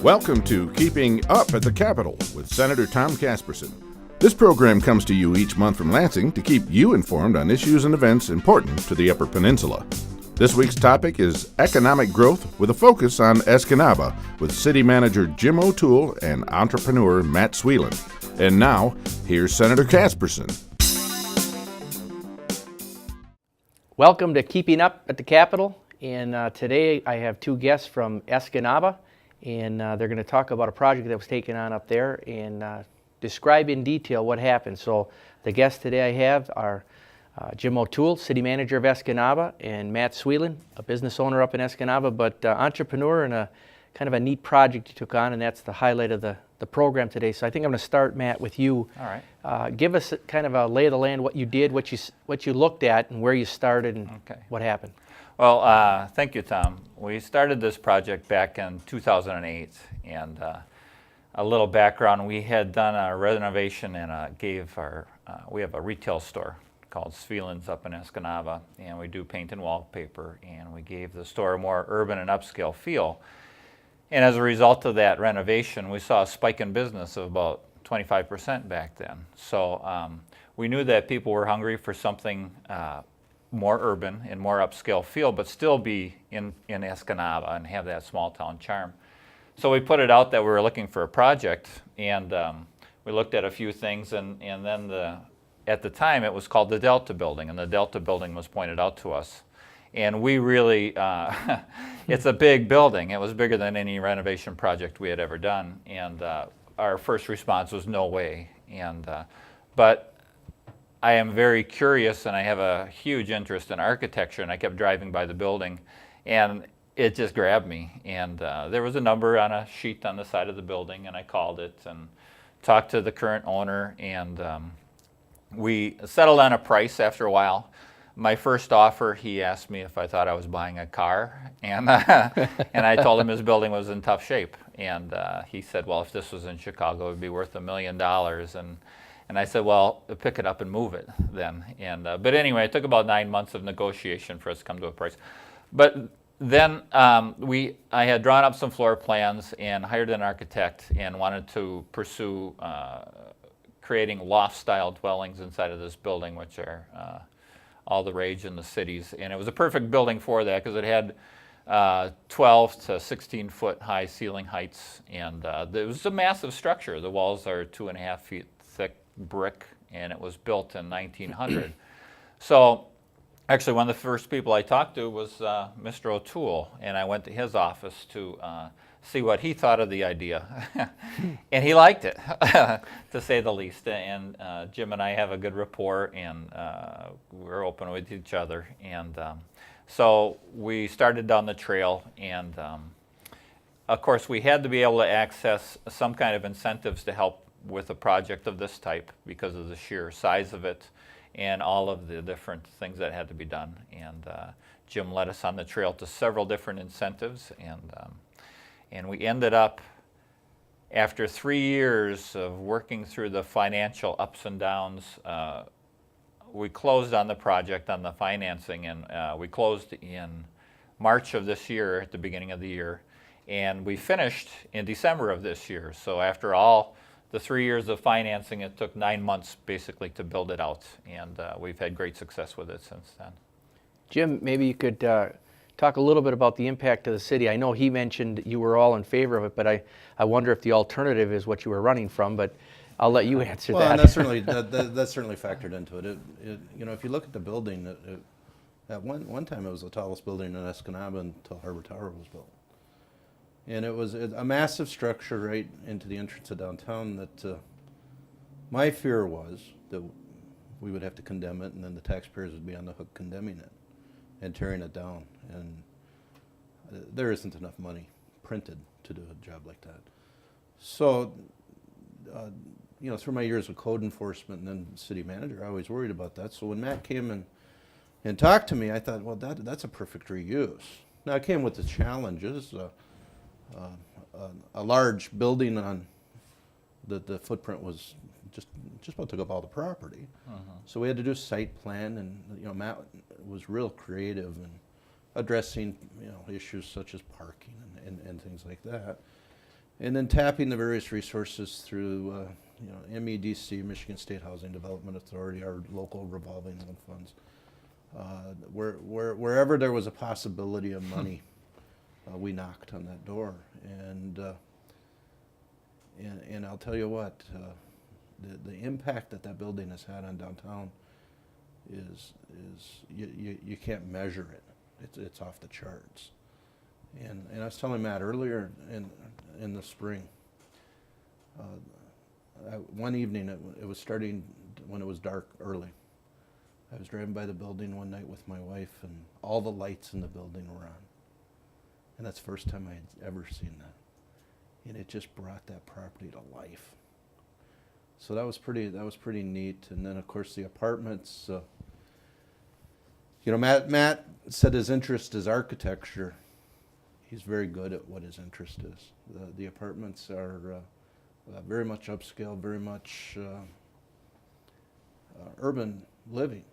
Welcome to Keeping Up at the Capitol with Senator Tom Casperson. This program comes to you each month from Lansing to keep you informed on issues and events important to the Upper Peninsula. This week's topic is economic growth with a focus on Escanaba with City Manager Jim O'Toole and entrepreneur Matt Sviland. And now, here's Senator Casperson. Welcome to Keeping Up at the Capitol. And today I have two guests from Escanaba, and they're going to talk about a project that was taken on up there and describe in detail what happened. So the guests today I have are Jim O'Toole, City Manager of Escanaba, and Matt Sviland, a business owner up in Escanaba, but entrepreneur and a kind of a neat project you took on, and that's the highlight of the program today. So I think I'm going to start, Matt, with you. All right. Give us kind of a lay of the land, what you did, what you looked at, and where you started, and what happened. Well, thank you, Tom. We started this project back in 2008, and a little background: we had done a renovation and we have a retail store called Sviland's up in Escanaba, and we do paint and wallpaper, and we gave the store a more urban and upscale feel. And as a result of that renovation, we saw a spike in business of about 25% back then. So we knew that people were hungry for something more urban and more upscale feel, but still be in Escanaba and have that small town charm. So we put it out that we were looking for a project, and we looked at a few things, and then at the time it was called the Delta Building, and the Delta Building was pointed out to us. And we really, it's a big building. It was bigger than any renovation project we had ever done, and our first response was no way. But I am very curious, and I have a huge interest in architecture, and I kept driving by the building, and it just grabbed me. And there was a number on a sheet on the side of the building, and I called it and talked to the current owner, and we settled on a price after a while. My first offer, he asked me if I thought I was buying a car, and I told him his building was in tough shape. And he said, well, if this was in Chicago, it would be worth $1 million. And I said, well, pick it up and move it then. But anyway, it took about 9 months of negotiation for us to come to a price. But then I had drawn up some floor plans and hired an architect and wanted to pursue creating loft-style dwellings inside of this building, which are all the rage in the cities. And it was a perfect building for that because it had 12 to 16 foot high ceiling heights, and it was a massive structure. The walls are 2.5 feet thick brick, and it was built in 1900. So actually one of the first people I talked to was Mr. O'Toole, and I went to his office to see what he thought of the idea. And he liked it, to say the least. And Jim and I have a good rapport, and we're open with each other. And so we started down the trail, and of course we had to be able to access some kind of incentives to help with a project of this type because of the sheer size of it and all of the different things that had to be done. And Jim led us on the trail to several different incentives, and we ended up, after 3 years of working through the financial ups and downs, we closed on the project, on the financing, and we closed in March of this year, at the beginning of the year, and we finished in December of this year. So after all the 3 years of financing, it took 9 months basically to build it out, and we've had great success with it since then. Jim, maybe you could talk a little bit about the impact to the city. I know he mentioned you were all in favor of it, but I wonder if the alternative is what you were running from, but I'll let you answer that. Well, and that's certainly factored into it. If you look at the building, at one time it was the tallest building in Escanaba until Harbor Tower was built. And it was a massive structure right into the entrance of downtown that my fear was that we would have to condemn it, and then the taxpayers would be on the hook condemning it and tearing it down. And there isn't enough money printed to do a job like that. So, through my years of code enforcement and then city manager, I always worried about that. So when Matt came and talked to me, I thought, well, that's a perfect reuse. Now, it came with the challenges. A large building on the footprint was just about took up all the property. So we had to do a site plan, and Matt was real creative in addressing issues such as parking and things like that. And then tapping the various resources through, MEDC, Michigan State Housing Development Authority, our local revolving loan funds. Wherever there was a possibility of money, we knocked on that door. And I'll tell you what, the impact that building has had on downtown is you can't measure it. It's off the charts. And I was telling Matt earlier in the spring, one evening it was starting when it was dark early. I was driving by the building one night with my wife, and all the lights in the building were on. And that's the first time I had ever seen that. And it just brought that property to life. So that was pretty neat. And then of course the apartments. Matt said his interest is architecture. He's very good at what his interest is. The apartments are very much upscale, very much urban living.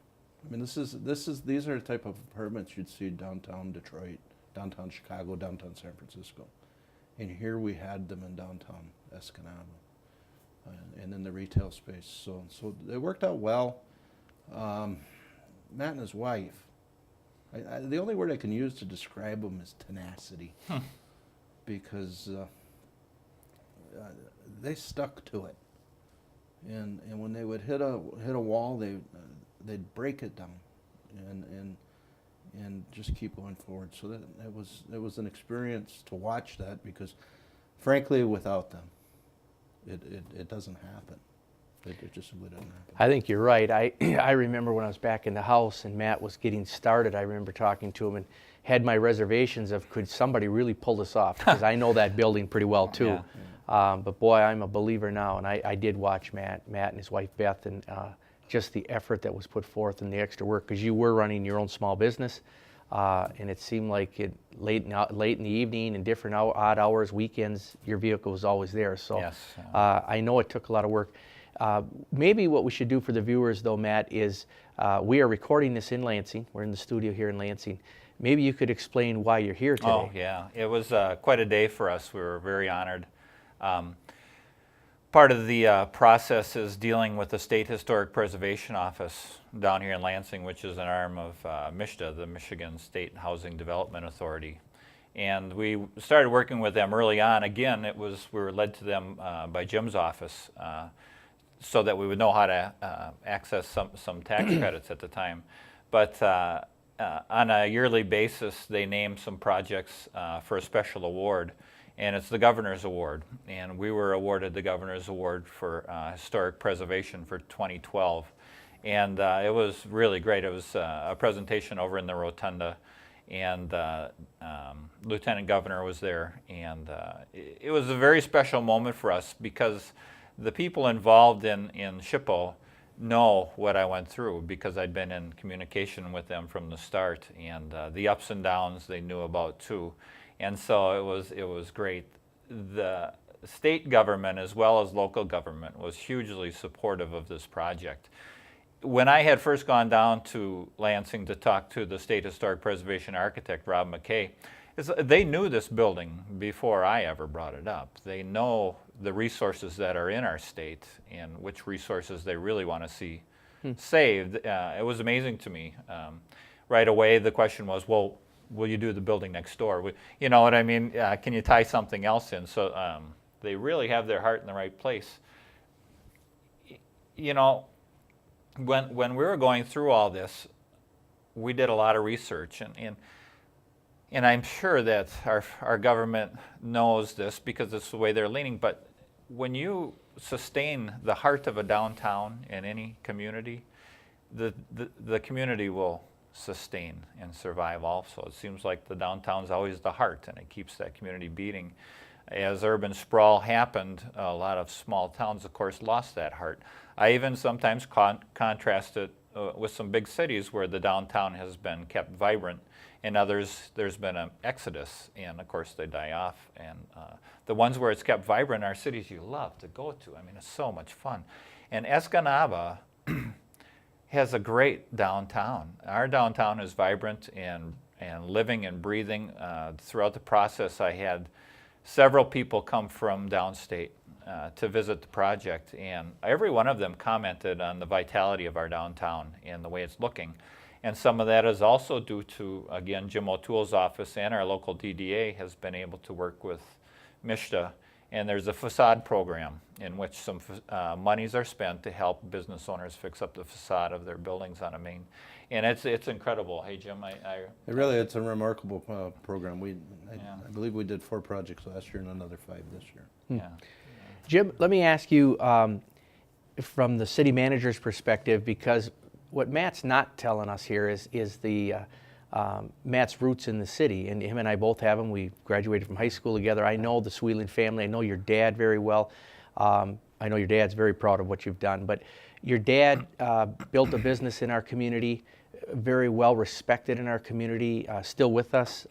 I mean, these are the type of apartments you'd see downtown Detroit, downtown Chicago, downtown San Francisco, and here we had them in downtown Escanaba, and in the retail space. So it worked out well. Matt and his wife. The only word I can use to describe them is tenacity, because they stuck to it, and when they would hit a wall, they'd break it down, and just keep going forward. So it was an experience to watch that, because, frankly, without them, it doesn't happen. It just really doesn't happen. I think you're right. I remember when I was back in the house and Matt was getting started, I remember talking to him and had my reservations of could somebody really pull this off, because I know that building pretty well too. Yeah. But boy, I'm a believer now, and I did watch Matt and his wife Beth, and just the effort that was put forth and the extra work, because you were running your own small business, and it seemed like late in the evening and different odd hours, weekends, your vehicle was always there. So yes. I know it took a lot of work. Maybe what we should do for the viewers, though, Matt, is we are recording this in Lansing. We're in the studio here in Lansing. Maybe you could explain why you're here today. Oh, yeah. It was quite a day for us. We were very honored. Part of the process is dealing with the State Historic Preservation Office down here in Lansing, which is an arm of MSHDA, the Michigan State Housing Development Authority. And we started working with them early on. Again, we were led to them by Jim's office, so that we would know how to access some tax credits at the time. But on a yearly basis, they name some projects for a special award, and it's the Governor's Award. And we were awarded the Governor's Award for Historic Preservation for 2012. And it was really great. It was a presentation over in the Rotunda, and Lieutenant Governor was there. And it was a very special moment for us, because the people involved in SHPO know what I went through, because I'd been in communication with them from the start, and the ups and downs they knew about too. And so it was great. The state government as well as local government was hugely supportive of this project. When I had first gone down to Lansing to talk to the State Historic Preservation architect, Rob McKay, they knew this building before I ever brought it up. They know the resources that are in our state and which resources they really want to see saved. It was amazing to me. Right away, the question was, well, will you do the building next door? You know what I mean? Can you tie something else in? So they really have their heart in the right place. You know, when we were going through all this, we did a lot of research, and I'm sure that our government knows this, because it's the way they're leaning, but when you sustain the heart of a downtown in any community, the community will sustain and survive also. It seems like the downtown's always the heart, and it keeps that community beating. As urban sprawl happened, a lot of small towns, of course, lost that heart. I even sometimes contrast it with some big cities where the downtown has been kept vibrant, and others there's been an exodus, and of course they die off. And the ones where it's kept vibrant are cities you love to go to. I mean, it's so much fun. And Escanaba has a great downtown. Our downtown is vibrant and living and breathing. Throughout the process, I had several people come from downstate to visit the project, and every one of them commented on the vitality of our downtown and the way it's looking. And some of that is also due to, again, Jim O'Toole's office and our local DDA has been able to work with MISHDA, and there's a facade program in which some monies are spent to help business owners fix up the facade of their buildings on a main. And it's incredible. Hey, Jim, It's a remarkable program. I believe we did 4 projects last year and another 5 this year. Yeah. Jim, let me ask you from the city manager's perspective, because what Matt's not telling us here is the Matt's roots in the city, and him and I both have them. We graduated from high school together. I know the Sviland family. I know your dad very well. I know your dad's very proud of what you've done, but your dad built a business in our community, very well respected in our community, still with us.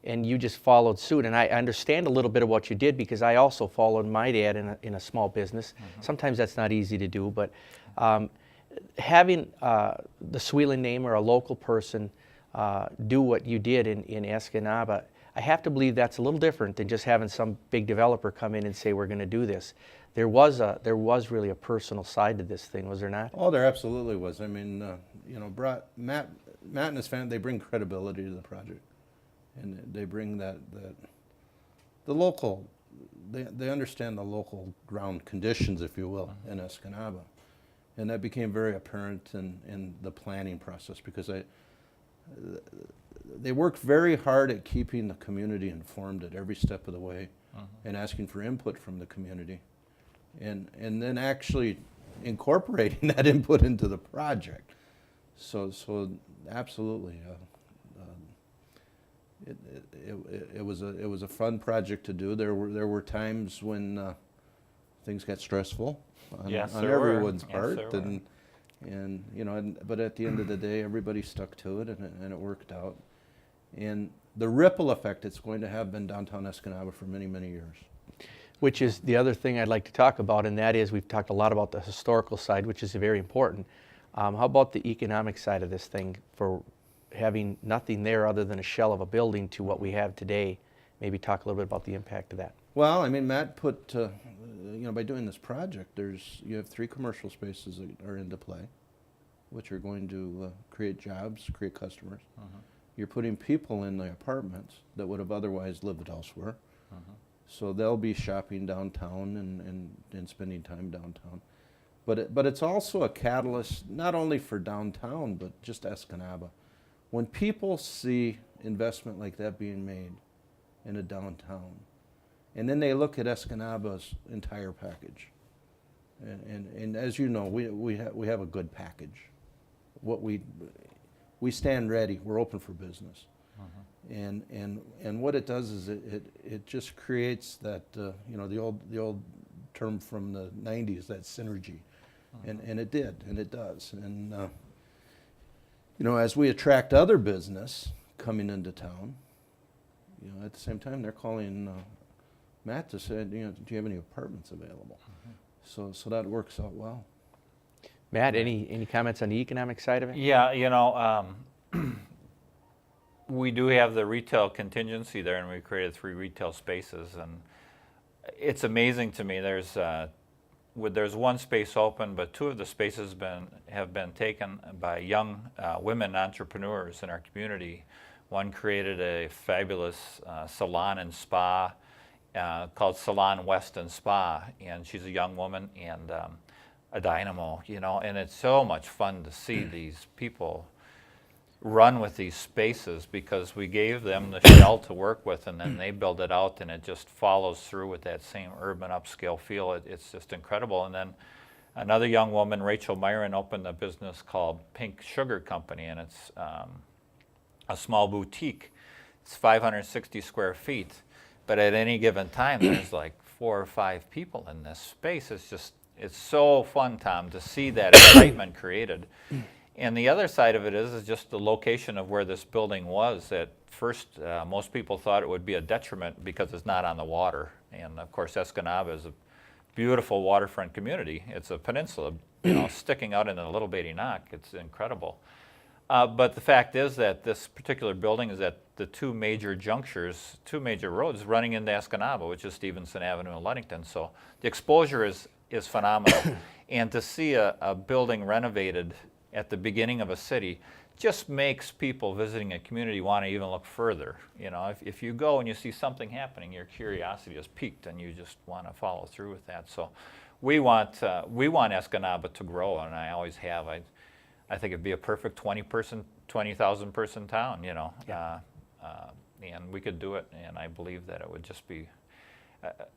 And you just followed suit. And I understand a little bit of what you did because I also followed my dad in a small business. Sometimes that's not easy to do, but having the Sviland name or a local person do what you did in Escanaba, I have to believe that's a little different than just having some big developer come in and say, we're going to do this. There was really a personal side to this thing, was there not? Oh, there absolutely was. I mean, Matt and his family, they bring credibility to the project. And they bring the local, they understand the local ground conditions, if you will, in Escanaba. And that became very apparent in the planning process because they worked very hard at keeping the community informed at every step of the way and asking for input from the community. And then actually incorporating that input into the project. So absolutely. It was a fun project to do. There were times when things got stressful on everyone's part, but at the end of the day, everybody stuck to it, and it worked out. And the ripple effect it's going to have been downtown Escanaba for many, many years. Which is the other thing I'd like to talk about, and that is we've talked a lot about the historical side, which is very important. How about the economic side of this thing for having nothing there other than a shell of a building to what we have today? Maybe talk a little bit about the impact of that. Well, I mean, Matt put, by doing this project, you have 3 commercial spaces that are into play, which are going to create jobs, create customers. You're putting people in the apartments that would have otherwise lived elsewhere. So they'll be shopping downtown and spending time downtown. But it's also a catalyst, not only for downtown, but just Escanaba. When people see investment like that being made in a downtown, and then they look at Escanaba's entire package, and as you know, we have a good package. We stand ready. We're open for business, and what it does is it just creates that the old term from the '90s, that synergy, and it did, and it does, and. As we attract other business coming into town, at the same time they're calling Matt to say, do you have any apartments available? So that works out well. Matt, any comments on the economic side of it? Yeah, we do have the retail contingency there, and we created 3 retail spaces, and it's amazing to me. There's 1 space open, but 2 of the spaces have been taken by young women entrepreneurs in our community. One created a fabulous salon and spa called Salon West and Spa, and she's a young woman and a dynamo, and it's so much fun to see these people run with these spaces because we gave them the shell to work with, and then they build it out, and it just follows through with that same urban upscale feel. It's just incredible. And then another young woman, Rachel Myron, opened a business called Pink Sugar Company, and it's a small boutique. It's 560 square feet, but at any given time, there's like 4 or 5 people in this space. It's so fun, Tom, to see that excitement created. And the other side of it is just the location of where this building was. At first, most people thought it would be a detriment because it's not on the water. And of course, Escanaba is a beautiful waterfront community. It's a peninsula, sticking out in a little bitty knock. It's incredible. But the fact is that this particular building is at the two major junctures, two major roads running into Escanaba, which is Stevenson Avenue and Ludington. So the exposure is phenomenal. And to see a building renovated at the beginning of a city just makes people visiting a community want to even look further. You know, if you go and you see something happening, your curiosity is piqued and you just want to follow through with that. So we want Escanaba to grow, and I always have. I think it'd be a perfect 20,000 person town, you know. Yeah. And we could do it, and I believe that it would just be,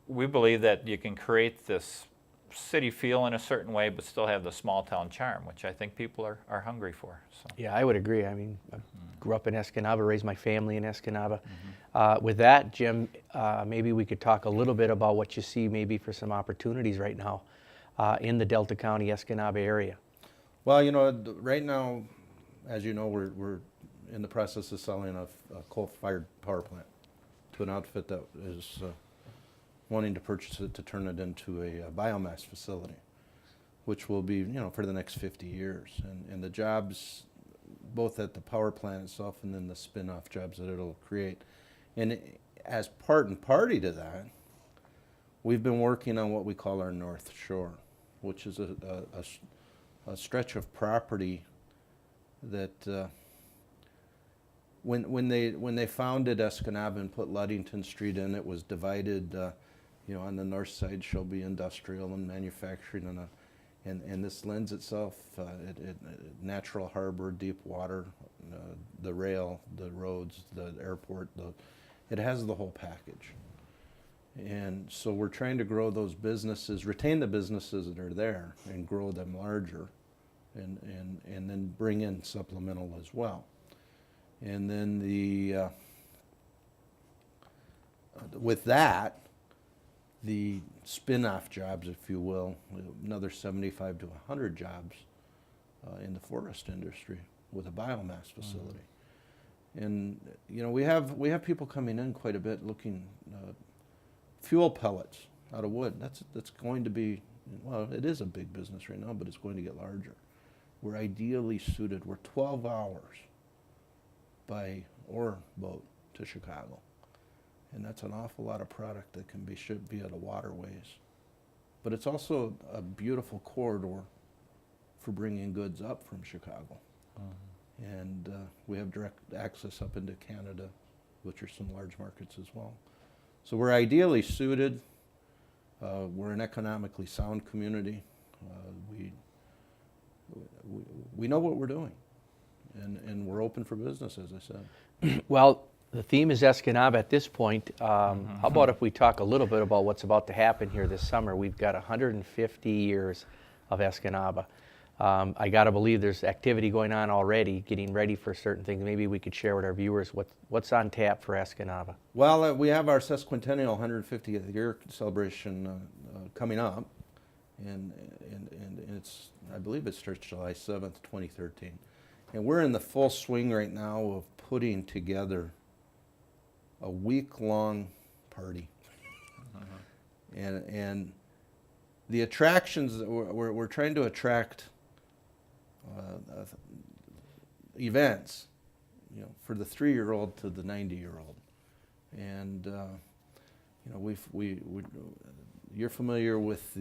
we believe that you can create this city feel in a certain way, but still have the small town charm, which I think people are hungry for. So. Yeah, I would agree. I mean, I grew up in Escanaba, raised my family in Escanaba. With that, Jim, maybe we could talk a little bit about what you see maybe for some opportunities right now in the Delta County, Escanaba area. Well, you know, right now, as you know, we're in the process of selling a coal-fired power plant to an outfit that is wanting to purchase it to turn it into a biomass facility, which will be, you know, for the next 50 years. And the jobs, both at the power plant itself and then the spin-off jobs that it'll create. And as part and party to that, we've been working on what we call our North Shore, which is a stretch of property that when they founded Escanaba and put Ludington Street in, it was divided. You know, on the north side shall be industrial and manufacturing, and this lends itself, natural harbor, deep water, the rail, the roads, the airport, it has the whole package. And so we're trying to grow those businesses, retain the businesses that are there and grow them larger, and then bring in supplemental as well. And then with that, the spin-off jobs, if you will, another 75 to 100 jobs in the forest industry with a biomass facility. And you know, we have people coming in quite a bit looking fuel pellets out of wood. That's going to be, well, it is a big business right now, but it's going to get larger. We're ideally suited. We're 12 hours by or boat to Chicago. And that's an awful lot of product that can be shipped via the waterways. But it's also a beautiful corridor for bringing goods up from Chicago. And we have direct access up into Canada, which are some large markets as well. So we're ideally suited. We're an economically sound community. We know what we're doing, and we're open for business, as I said. Well, the theme is Escanaba at this point. How about if we talk a little bit about what's about to happen here this summer? We've got 150 years of Escanaba. I got to believe there's activity going on already, getting ready for certain things. Maybe we could share with our viewers what's on tap for Escanaba. Well, we have our sesquicentennial 150th year celebration coming up, and it's, I believe it starts July 7th, 2013. And we're in the full swing right now of putting together a week-long party. And the attractions, we're trying to attract events, you know, for the 3-year-old to the 90-year-old. And you know, you're familiar with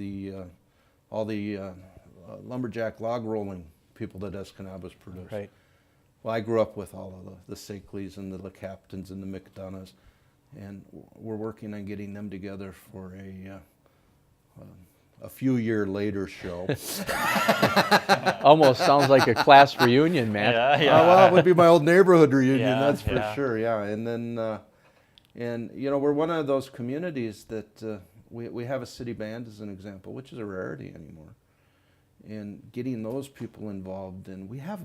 all the lumberjack log rolling people that Escanaba's produced. Right. Well, I grew up with all of the Sakeleys and the Captains and the McDonoughs, and we're working on getting them together for a few year later show. Almost sounds like a class reunion, Matt. Yeah. Well, it would be my old neighborhood reunion, Yeah, that's for yeah. sure, yeah. And then, and you know, we're one of those communities that we have a city band as an example, which is a rarity anymore. And getting those people involved, and we have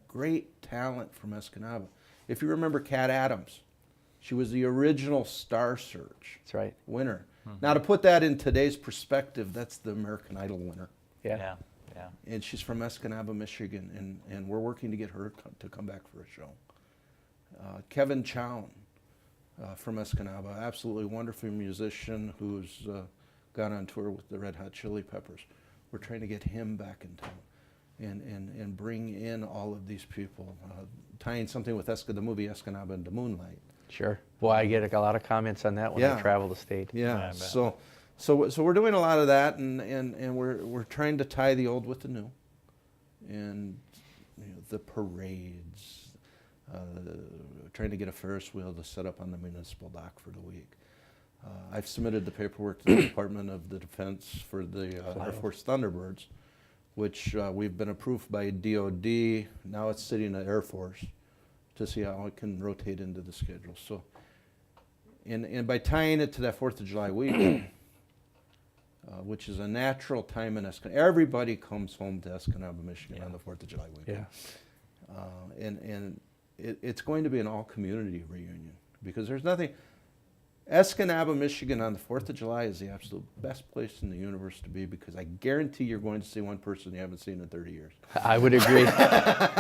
great talent from Escanaba. If you remember Kat Adams, she was the original Star Search That's right. winner. Now, to put that in today's perspective, that's the American Idol winner. Yeah. And she's from Escanaba, Michigan, and we're working to get her to come back for a show. Kevin Chown from Escanaba, absolutely wonderful musician who's gone on tour with the Red Hot Chili Peppers. We're trying to get him back in town. and bring in all of these people, tying something with the movie Escanaba into Moonlight. Sure. Boy, I get a lot of comments on that when I Yeah. travel the state. I Yeah. bet. So we're doing a lot of that, and we're trying to tie the old with the new, and the parades, trying to get a Ferris wheel to set up on the municipal dock for the week. I've submitted the paperwork to the Department of the Defense for the Air Force Thunderbirds, which we've been approved by DOD. Now it's sitting at Air Force to see how it can rotate into the schedule. So, and by tying it to that 4th of July week, which is a natural time in Escanaba. Everybody comes home to Escanaba, Michigan on the 4th of July weekend. Yeah. And it's going to be an all-community reunion because there's nothing. Escanaba, Michigan on the 4th of July is the absolute best place in the universe to be because I guarantee you're going to see one person you haven't seen in 30 years. I would agree.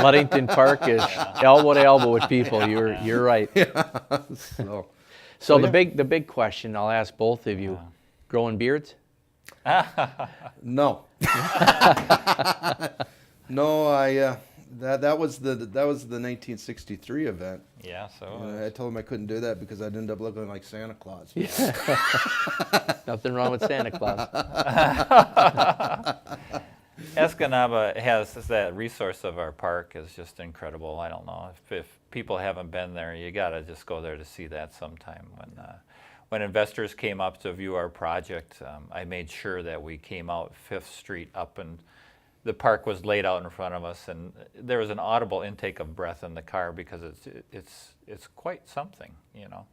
Ludington Park is elbow to elbow with people. You're right. So the big question I'll ask both of you: growing beards? No. No, that was the 1963 event. Yeah, so And I told him I couldn't do that because I'd end up looking like Santa Claus. Nothing wrong with Santa Claus. Escanaba has that resource of our park is just incredible. I don't know if people haven't been there, you got to just go there to see that sometime. When investors came up to view our project, I made sure that we came out 5th Street up, and the park was laid out in front of us, and there was an audible intake of breath in the car because it's quite something, you know.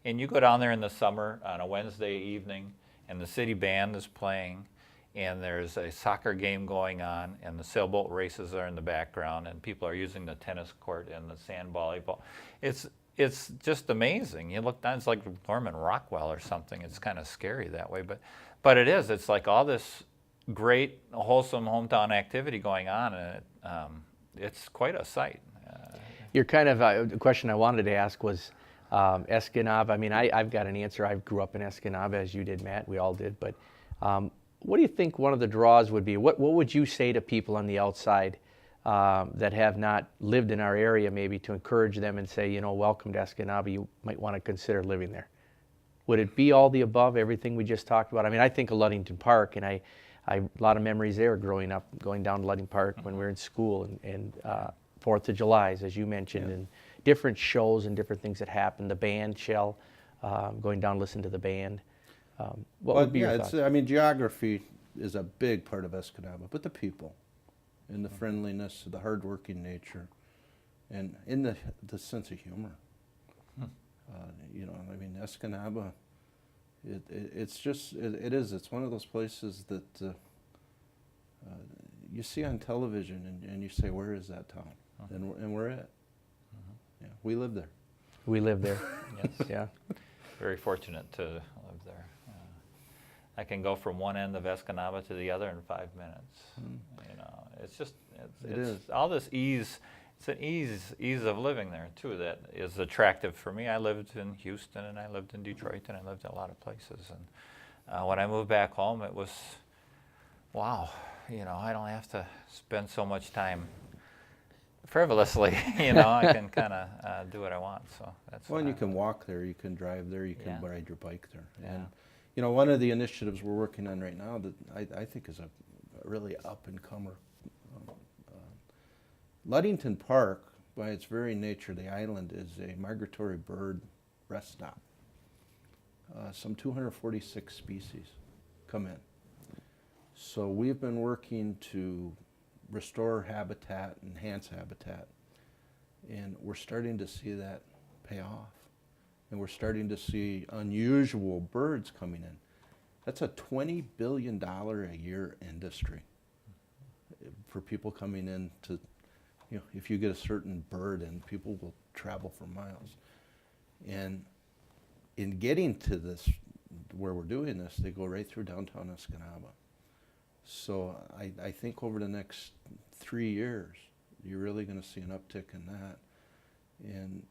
And you go down there in the summer on a Wednesday evening, and the city band is playing, and there's a soccer game going on, and the sailboat races are in the background, and people are using the tennis court and the sand volleyball. It's just amazing. You look down, it's like Norman Rockwell or something. It's kind of scary that way, but it is. It's like all this great, wholesome hometown activity going on, and it's quite a sight. You're kind of, the question I wanted to ask was Escanaba. I mean, I've got an answer. I grew up in Escanaba, as you did, Matt. We all did. But what do you think one of the draws would be? What would you say to people on the outside that have not lived in our area, maybe to encourage them and say, welcome to Escanaba, you might want to consider living there? Would it be all the above, everything we just talked about? I mean, I think of Ludington Park, and I a lot of memories there growing up, going down to Ludington Park when we were in school, and 4th of July's, as you mentioned, and different shows and different things that happened. The band shell, going down to listen to the band. What would be your thoughts? I mean, geography is a big part of Escanaba, but the people, and the friendliness, the hardworking nature, and in the sense of humor. I mean, Escanaba, it's one of those places that you see on television and you say, where is that town? And we're it. Yeah, we live there. We live there. Yes. Yeah. Very fortunate to live there. I can go from one end of Escanaba to the other in 5 minutes. It's just it's all this ease. It's an ease of living there too that is attractive for me. I lived in Houston, and I lived in Detroit, and I lived in a lot of places. And when I moved back home, it was, wow, I don't have to spend so much time frivolously. I can kind of do what I want. So that's. Well, and you can walk there, you can drive there, you can ride your bike there. Yeah. And one of the initiatives we're working on right now that I think is a really up-and-comer. Ludington Park, by its very nature, the island is a migratory bird rest stop. Some 246 species come in. So we've been working to restore habitat, enhance habitat, and we're starting to see that pay off. And we're starting to see unusual birds coming in. That's a $20 billion a year industry for people coming in to, if you get a certain bird in, people will travel for miles. And in getting to this, where we're doing this, they go right through downtown Escanaba. So I think over the next 3 years, you're really going to see an uptick in that. And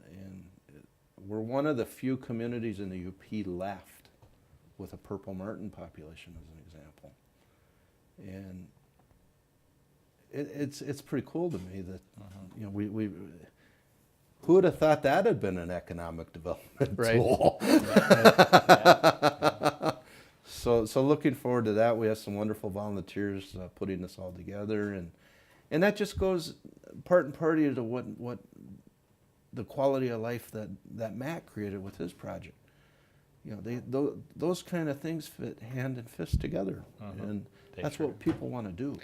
we're one of the few communities in the UP left with a purple martin population, as an example. And it's pretty cool to me that you know we who would have thought that had been an economic development Right. tool. So looking forward to that. We have some wonderful volunteers putting this all together, and that just goes part and party to what the quality of life that Matt created with his project. You know, those kind of things fit hand and fist together, and that's what people want to do.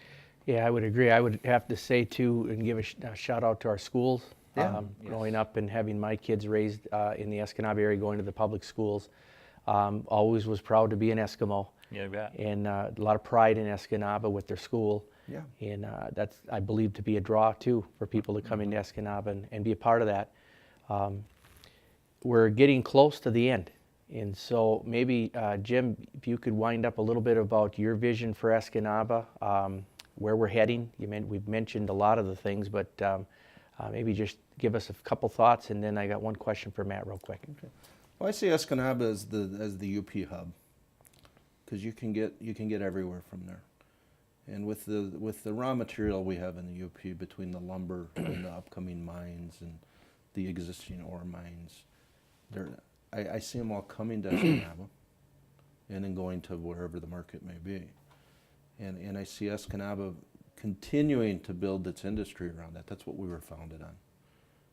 Yeah, I would agree. I would have to say too, and give a shout out to our schools. Yeah. Growing up and having my kids raised in the Escanaba area, going to the public schools, always was proud to be an Eskimo. Yeah, you bet. And a lot of pride in Escanaba with their school. Yeah. And that's, I believe, to be a draw too for people to come into Escanaba and be a part of that. We're getting close to the end. And so maybe, Jim, if you could wind up a little bit about your vision for Escanaba, where we're heading. We've mentioned a lot of the things, but maybe just give us a couple thoughts, and then I got one question for Matt real quick. Okay. Well, I see Escanaba as the UP hub, because you can get everywhere from there, and with the raw material we have in the UP between the lumber and the upcoming mines and the existing ore mines, I see them all coming to Escanaba, and then going to wherever the market may be, and I see Escanaba continuing to build its industry around that. That's what we were founded on.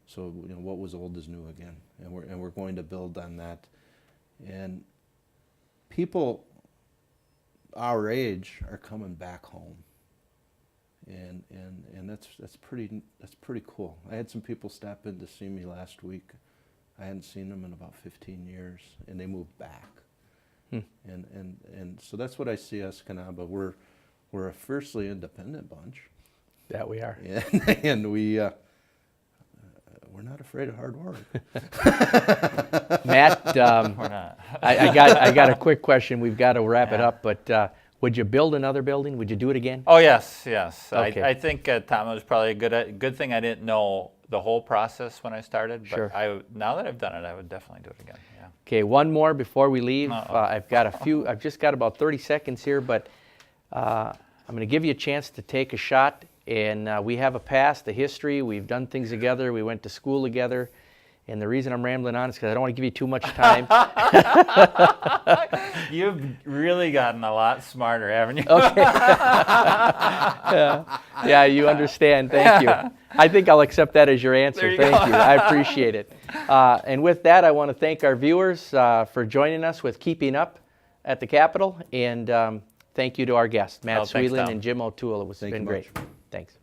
So you know, what was old is new again, and we're going to build on that. And people our age are coming back home, and that's pretty cool. I had some people stop in to see me last week. I hadn't seen them in about 15 years, and they moved back. And so that's what I see Escanaba. We're a fiercely independent bunch. That we are. And we're not afraid of hard work. Matt, We're not. I got a quick question. We've got to wrap it up, but would you build another building? Would you do it again? Oh, yes. Okay. I think, Tom, it was probably a good thing I didn't know the whole process when I started, but Sure. now that I've done it, I would definitely do it again, yeah. Okay, one more before we leave. Uh-oh. I've just got about 30 seconds here, but I'm going to give you a chance to take a shot. And we have a past, a history. We've done things together. We went to school together. And the reason I'm rambling on is because I don't want to give you too much time. You've really gotten a lot smarter, haven't you? Okay. Yeah, you understand. Thank you. I think I'll accept that as your answer. There you Thank go. you. I appreciate it. And with that, I want to thank our viewers for joining us with Keeping Up at the Capitol. And thank you to our guests, Matt Oh, thanks, Sviland Tom. and Jim O'Toole. It's Thank been you great. much. Thanks.